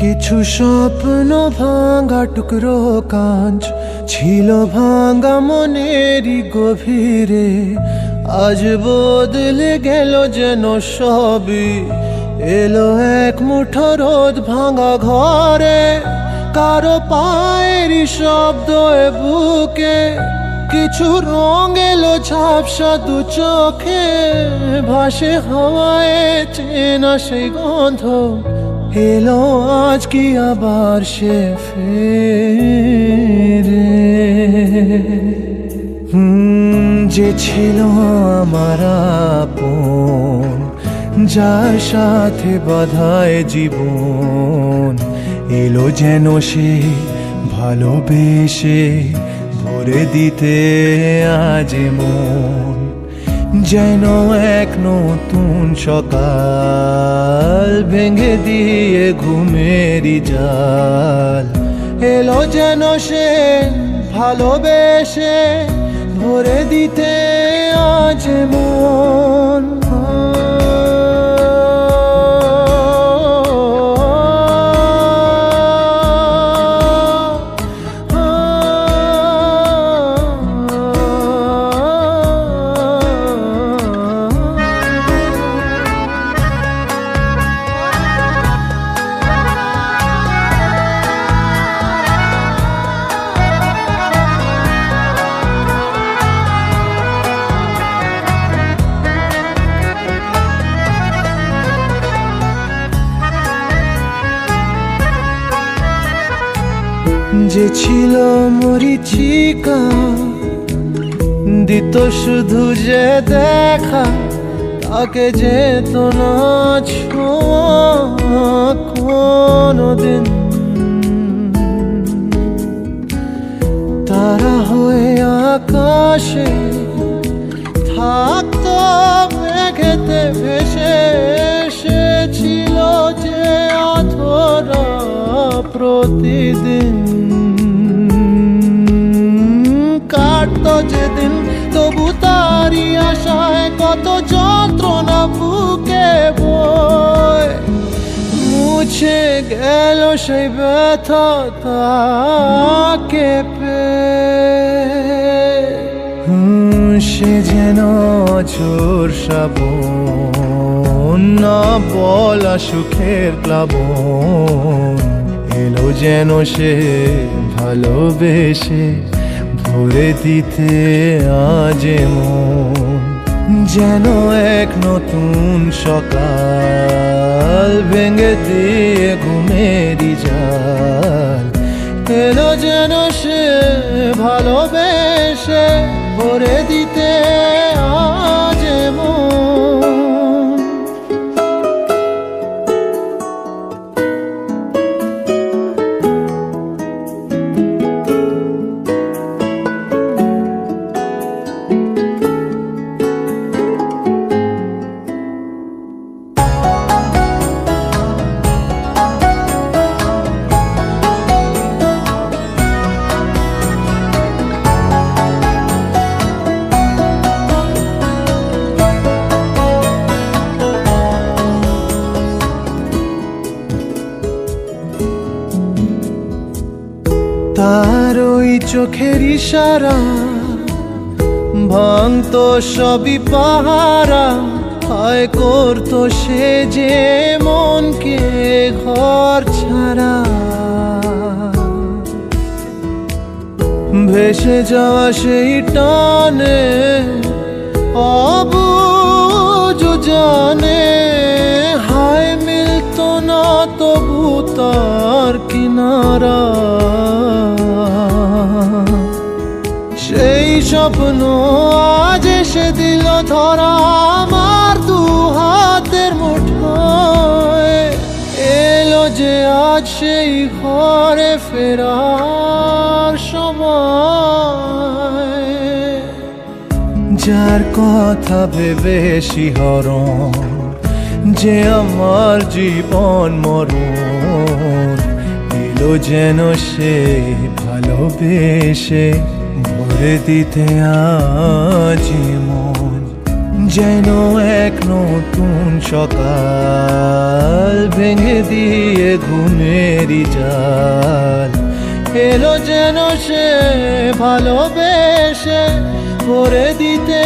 কিছু স্বপ্ন ভাঙা টুকরো কাঁচ ছিল ভাঙা মনেরই গভীরে, আজ বদলে গেল যেন সবই। এলো এক মুঠো রোদ ভাঙা ঘরে, কারো পায়েরই শব্দ এ বুকে, কিছু রং এলো ঝাপসা দু চোখে, ভাসে হাওয়ায় চেনা সেই গন্ধ। এলো আজ কি আবার সে ফেরে? যে ছিল আমার আপন, যার সাথে বাঁধায় জীবন, এলো যেন সে ভালোবেসে ভরে দিতে আজ মন। যেন এক নতুন সকাল ভেঙে দিয়ে ঘুমেরই জাল, এলো যেন সে ভালোবেসে ভরে দিতে আজ মন। যে ছিল মরিচিকা, দিত শুধু যে দেখা, তাকে যেত না ছোঁয়া কোনোদিন। তারা হয়ে আকাশে থাকতো মেঘেতে ভেসে, এসেছিল যে অধরা প্রতিদিন। কাটতো যেদিন তবু তারই আশায় কত যন্ত্রণা বুকে বয়, মুছে গেল সেই ব্যথা তাকে পেয়ে। সে যেন ঝোর শ্রাবণ, না বলা সুখের প্লাবন, এলো যেন সে ভালোবেসে ভরে দিতে আজ মন। যেন এক নতুন সকাল ভেঙে দিয়ে ঘুমেরই জাল, এলো যেন সে ভালোবেসে ভরে দিতে আজ মন। তার ওই চোখের ইশারা ভাঙতো সবই পাহারা, হায় করতো সে যে মনকে ঘর ছাড়া। ভেসে যাওয়া সেই টানে অবুঝ জানে, হায় মিলতো না তবু তার কিনারা। সেই স্বপ্ন আজ এসে দিল ধরা আমার দু হাতের মুঠোয়, এলো যে আজ সেই ঘরে ফেরার সময়। যার কথা ভেবে শিহরণ, যে আমার জীবন মরণ, এলো যেন সে ভালোবেসে ভরে দিতে আজ মন। যেন এক নতুন সকাল ভেঙে দিয়ে আগুনেরই জাল। এলো যেন সে ভালোবেসে ভরে দিতে